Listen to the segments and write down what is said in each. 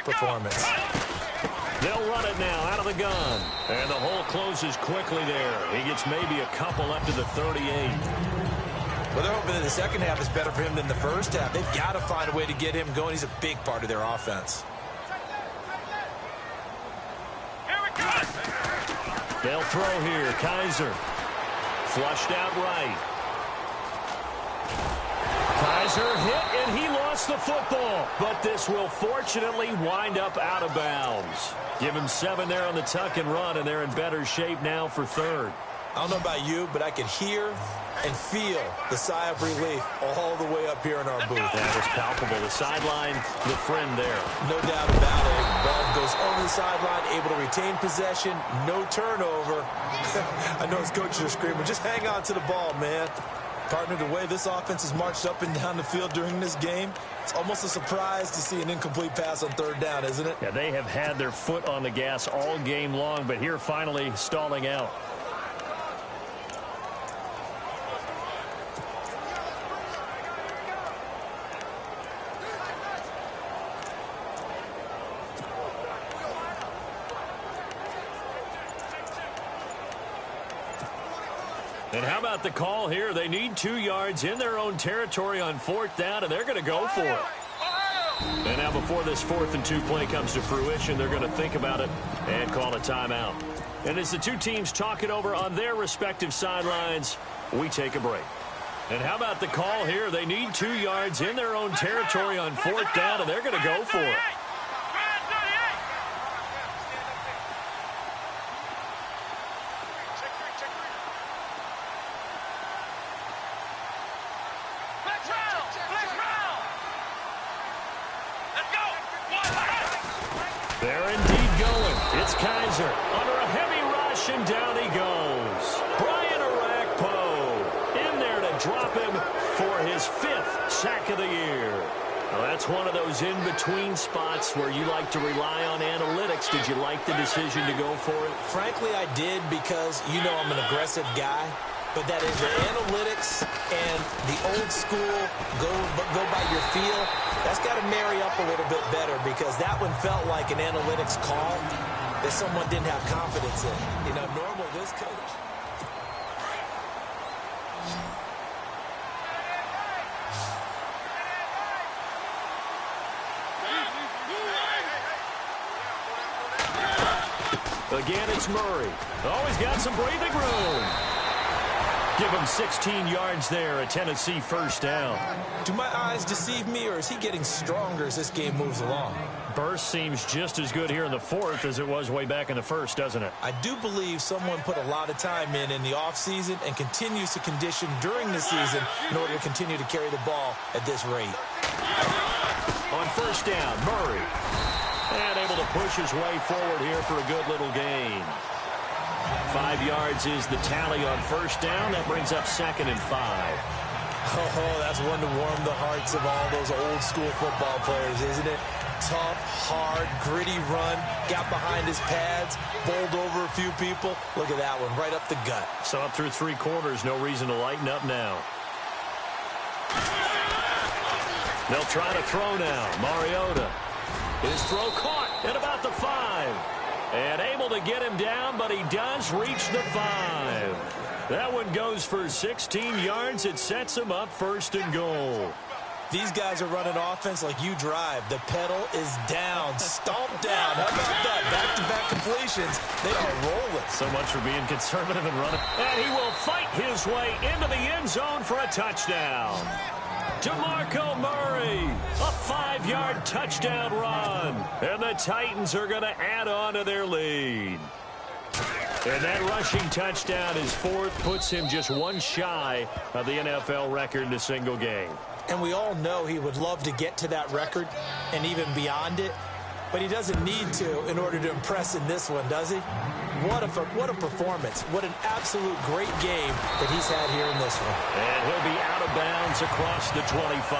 performance. They'll run it now out of the gun. And the hole closes quickly there. He gets maybe a couple up to the 38. Well, they're hoping that the second half is better for him than the first half. They've got to find a way to get him going. He's a big part of their offense. They'll throw here. Kaiser. Flushed out right. Kaiser hit, and he lost the football. But this will fortunately wind up out of bounds. Give him 7 there on the tuck and run, and they're in better shape now for third. I don't know about you, but I could hear and feel the sigh of relief all the way up here in our booth. That was palpable. The sideline, the friend there. No doubt about it. Ball goes over the sideline, able to retain possession, no turnover. I know his coaches are screaming, just hang on to the ball, man. Partner, the way this offense has marched up and down the field during this game, it's almost a surprise to see an incomplete pass on third down, isn't it? Yeah, they have had their foot on the gas all game long, but here finally stalling out. And how about the call here? They need 2 yards in their own territory on 4th down, and they're going to go for it. And now before this 4th and 2 play comes to fruition, they're going to think about it and call a timeout. And as the two teams talk it over on their respective sidelines, we take a break. And how about the call here? They need 2 yards in their own territory on 4th down, and they're going to go for it. They're indeed going. It's Kaiser under a heavy rush, and down he goes. Brian Orakpo in there to drop him for his 5th sack of the year. Well, that's one of those in-between spots where you like to rely on analytics. Did you like the decision to go for it? Frankly, I did, because you know I'm an aggressive guy. But that is the analytics and the old school go by your feel. That's got to marry up a little bit better, because that one felt like an analytics call that someone didn't have confidence in. You know, normal this coach. Again, it's Murray. Oh, he's got some breathing room. Give him 16 yards there, a Tennessee first down. Do my eyes deceive me, or is he getting stronger as this game moves along? Burst seems just as good here in the 4th as it was way back in the 1st, doesn't it? I do believe someone put a lot of time in the offseason and continues to condition during the season in order to continue to carry the ball at this rate. On first down, Murray. And able to push his way forward here for a good little gain. 5 yards is the tally on first down. That brings up 2nd and 5. Oh, that's one to warm the hearts of all those old school football players, isn't it? Tough, hard, gritty run. Got behind his pads, bowled over a few people. Look at that one, right up the gut. So up through 3 quarters, no reason to lighten up now. They'll try to throw now. Mariota. His throw caught at about the 5. And able to get him down, but he does reach the 5. That one goes for 16 yards. It sets him up 1st and goal. These guys are running offense like you drive. The pedal is down, stomped down. How about that? Back-to-back completions. They are rolling. So much for being conservative and running. And he will fight his way into the end zone for a touchdown. DeMarco Murray, a 5-yard touchdown run. And the Titans are going to add on to their lead. And that rushing touchdown, his 4th, puts him just one shy of the NFL record in a single game. And we all know he would love to get to that record and even beyond it. But he doesn't need to in order to impress in this one, does he? What a performance. What an absolute great game that he's had here in this one. And he'll be out of bounds across the 25.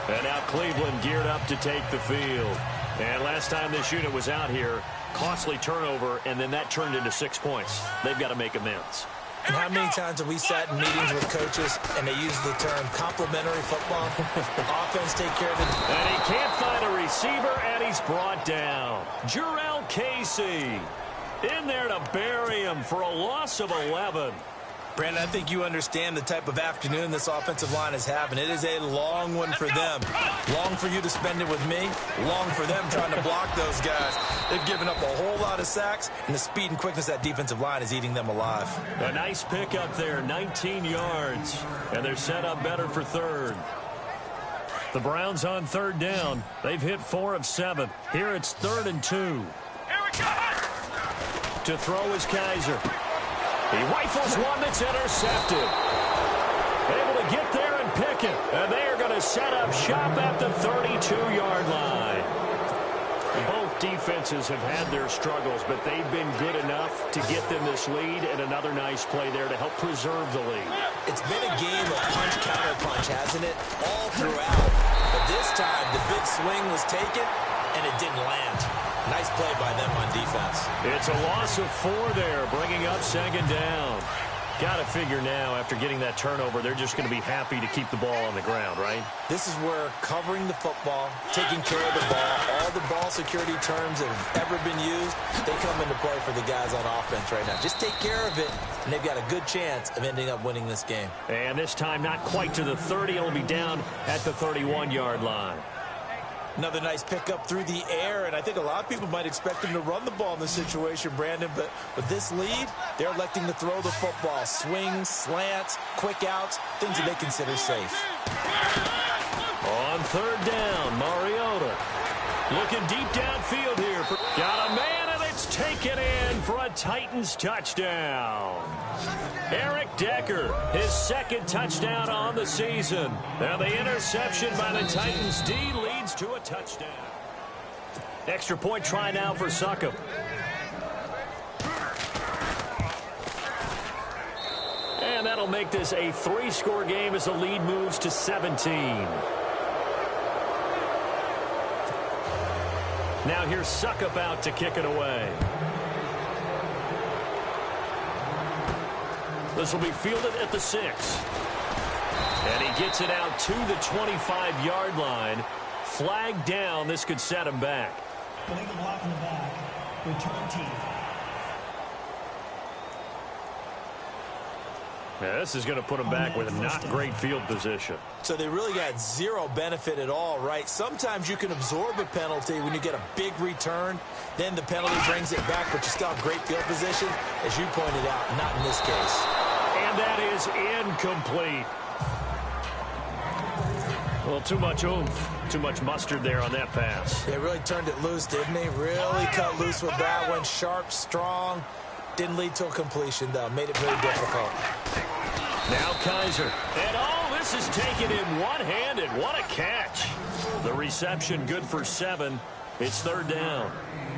And now Cleveland geared up to take the field. And last time this unit was out here, costly turnover, and then that turned into 6 points. They've got to make amends. And how many times have we sat in meetings with coaches and they use the term complementary football? Offense take care of it. And he can't find a receiver, and he's brought down. Jurrell Casey in there to bury him for a loss of 11. Brandon, I think you understand the type of afternoon this offensive line is having. It is a long one for them. Long for you to spend it with me. Long for them trying to block those guys. They've given up a whole lot of sacks, and the speed and quickness of that defensive line is eating them alive. A nice pickup there, 19 yards. And they're set up better for third. The Browns on third down. They've hit 4 of 7. Here it's 3rd and 2. Here we go! To throw is Kaiser. He rifles one that's intercepted. Able to get there and pick it. And they are going to set up shop at the 32-yard line. Both defenses have had their struggles, but they've been good enough to get them this lead, and another nice play there to help preserve the lead. It's been a game of punch-counter-punch, hasn't it? All throughout. But this time, the big swing was taken, and it didn't land. Nice play by them on defense. It's a loss of 4 there, bringing up 2nd down. Got to figure now, after getting that turnover, they're just going to be happy to keep the ball on the ground, right? This is where covering the football, taking care of the ball, all the ball security terms that have ever been used, they come into play for the guys on offense right now. Just take care of it, and they've got a good chance of ending up winning this game. And this time, not quite to the 30. It'll be down at the 31-yard line. Another nice pickup through the air, and I think a lot of people might expect him to run the ball in this situation, Brandon, but with this lead, they're electing to throw the football. Swings, slants, quick outs, things that they consider safe. On 3rd down, Mariota looking deep downfield here. Got a man, and it's taken in for a Titans touchdown. Eric Decker, his 2nd touchdown on the season. Now the interception by the Titans D leads to a touchdown. Extra point try now for Succop. And that'll make this a 3-score game as the lead moves to 17. Now here's Succop out to kick it away. This will be fielded at the 6. And he gets it out to the 25-yard line. Flag down. This could set him back. Illegal block in the back. Return team. Yeah, this is going to put him back with a not great field position. So they really got zero benefit at all, right? Sometimes you can absorb a penalty when you get a big return. Then the penalty brings it back, but you still have great field position. As you pointed out, not in this case. And that is incomplete. Well, too much oomph, too much mustard there on that pass. They really turned it loose, didn't they? Really cut loose with that one. Sharp, strong. Didn't lead to a completion, though. Made it very difficult. Now Kaiser. And this is taken in one-handed. What a catch. The reception good for 7. It's 3rd down.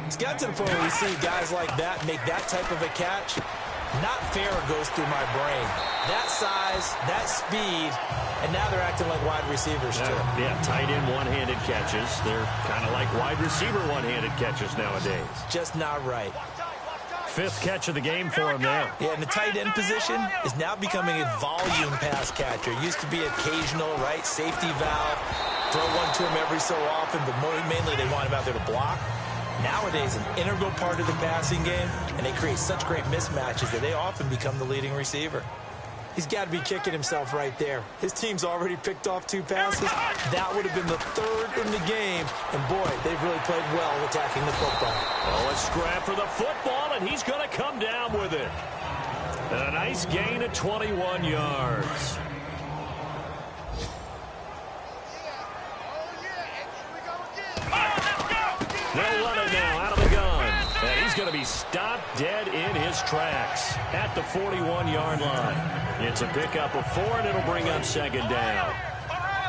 It's got to the point where we see guys like that make that type of a catch. Not fair goes through my brain. That size, that speed, and now they're acting like wide receivers, too. Yeah, tight end one-handed catches. They're kind of like wide receiver one-handed catches nowadays. Just not right. 5th catch of the game for him there. Yeah, and the tight end position is now becoming a volume pass catcher. It used to be occasional, right? Safety valve. Throw one to him every so often, but mainly they want him out there to block. Nowadays, an integral part of the passing game, and they create such great mismatches that they often become the leading receiver. He's got to be kicking himself right there. His team's already picked off 2 passes. That would have been the 3rd in the game. And, boy, they've really played well attacking the football. Oh, a scrap for the football, and he's going to come down with it. And a nice gain of 21 yards. They'll run it now out of the gun. And he's going to be stopped dead in his tracks at the 41-yard line. It's a pickup of 4, and it'll bring up 2nd down.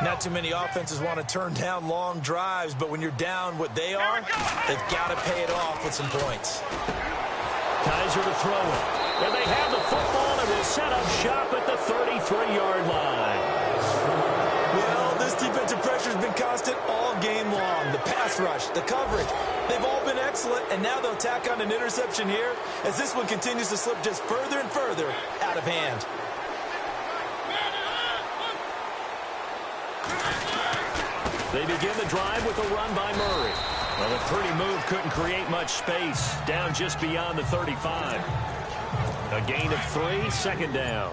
Not too many offenses want to turn down long drives, but when you're down what they are, they've got to pay it off with some points. Kaiser to throw it. And they have the football, and will set up shop at the 33-yard line. Well, this defensive pressure's been constant all game long. The pass rush, the coverage, they've all been excellent, and now they'll tack on an interception here as this one continues to slip just further and further out of hand. They begin the drive with a run by Murray. Well, a pretty move couldn't create much space. Down just beyond the 35. A gain of 3, second down.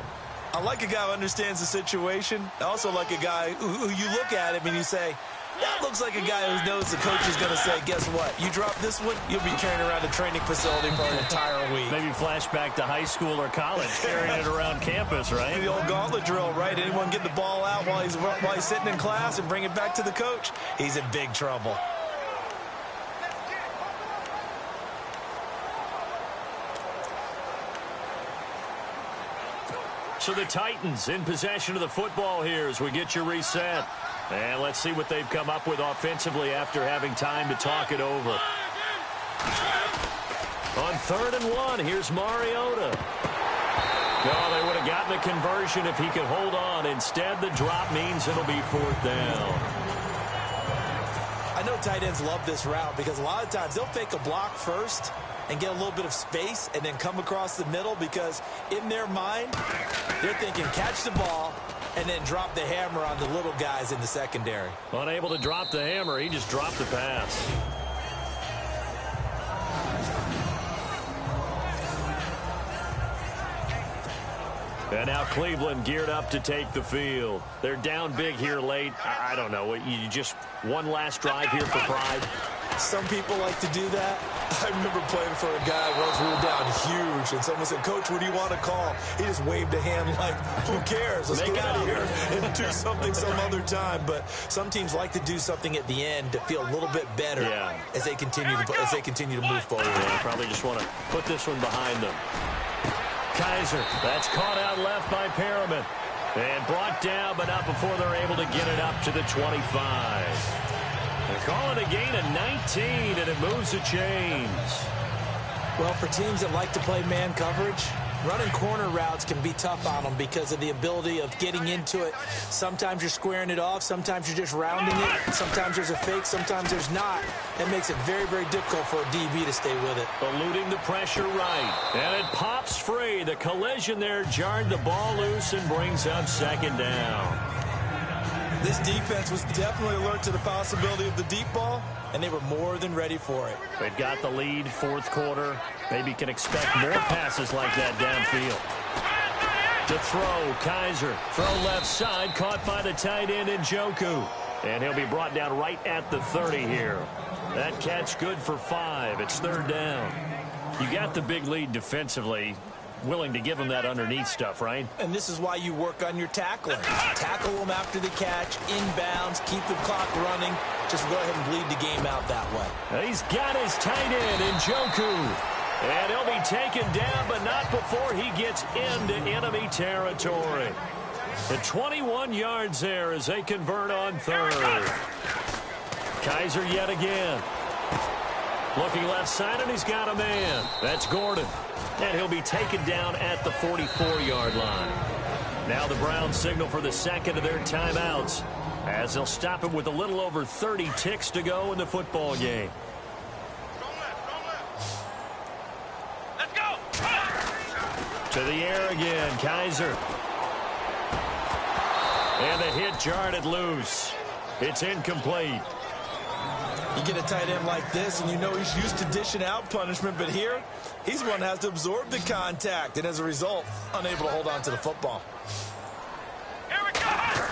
I like a guy who understands the situation. I also like a guy who you look at him and you say, that looks like a guy who knows the coach is going to say, guess what? You drop this one, you'll be carrying around a training facility for an entire week. Maybe flashback to high school or college, carrying it around campus, right? The old gauntlet drill, right? Anyone get the ball out while he's sitting in class and bring it back to the coach? He's in big trouble. So the Titans in possession of the football here as we get you reset. And let's see what they've come up with offensively after having time to talk it over. On 3rd and 1, here's Mariota. No, they would have gotten the conversion if he could hold on. Instead, the drop means it'll be 4th down. I know tight ends love this route because a lot of times they'll fake a block first and get a little bit of space and then come across the middle because in their mind, they're thinking catch the ball and then drop the hammer on the little guys in the secondary. Unable to drop the hammer, he just dropped the pass. And now Cleveland geared up to take the field. They're down big here late. I don't know. You just one last drive here for pride. Some people like to do that. I remember playing for a guy once we were down huge, and someone said, Coach, what do you want to call? He just waved a hand like, who cares? Let's get out of here and do something some other time. But some teams like to do something at the end to feel a little bit better as they continue to move forward. Yeah, probably just want to put this one behind them. Kaiser, that's caught out left by Perriman. And brought down, but not before they're able to get it up to the 25. They're calling a gain of 19, and it moves the chains. Well, for teams that like to play man coverage, running corner routes can be tough on them because of the ability of getting into it. Sometimes you're squaring it off. Sometimes you're just rounding it. Sometimes there's a fake. Sometimes there's not. That makes it very, very difficult for a DB to stay with it. Eluding the pressure right. And it pops free. The collision there jarred the ball loose and brings up 2nd down. This defense was definitely alert to the possibility of the deep ball, and they were more than ready for it. They've got the lead, 4th quarter. Maybe can expect more passes like that downfield. To throw, Kaiser. Throw left side, caught by the tight end Njoku. And he'll be brought down right at the 30 here. That catch good for 5. It's 3rd down. You got the big lead defensively. Willing to give them that underneath stuff, right? And this is why you work on your tackling. Tackle them after the catch, inbounds, keep the clock running. Just go ahead and bleed the game out that way. He's got his tight end, Njoku. And he'll be taken down, but not before he gets into enemy territory. The 21 yards there as they convert on 3rd. Kaiser yet again. Looking left side, and he's got a man. That's Gordon. And he'll be taken down at the 44-yard line. Now the Browns signal for the second of their timeouts as they'll stop it with a little over 30 ticks to go in the football game. Let's go! To the air again, Kaiser. And the hit jarred it loose. It's incomplete. You get a tight end like this, and you know he's used to dishing out punishment, but here, he's the one that has to absorb the contact, and as a result, unable to hold on to the football. Here we go!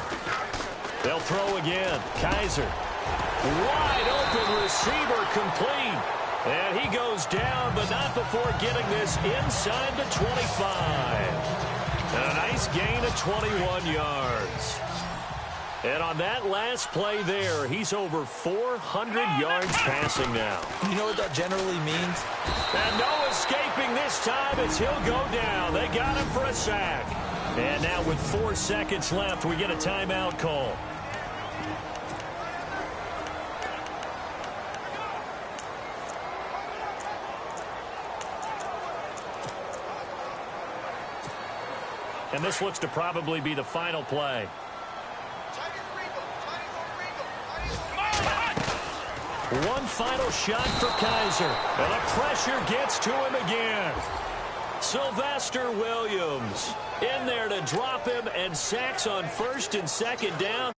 They'll throw again. Kaiser. Wide open receiver complete. And he goes down, but not before getting this inside the 25. A nice gain of 21 yards. And on that last play there, he's over 400 yards passing now. You know what that generally means? And no escaping this time as he'll go down. They got him for a sack. And now with 4 seconds left, we get a timeout call. And this looks to probably be the final play. One final shot for Kaiser. And the pressure gets to him again. Sylvester Williams in there to drop him, and sacks on first and second down.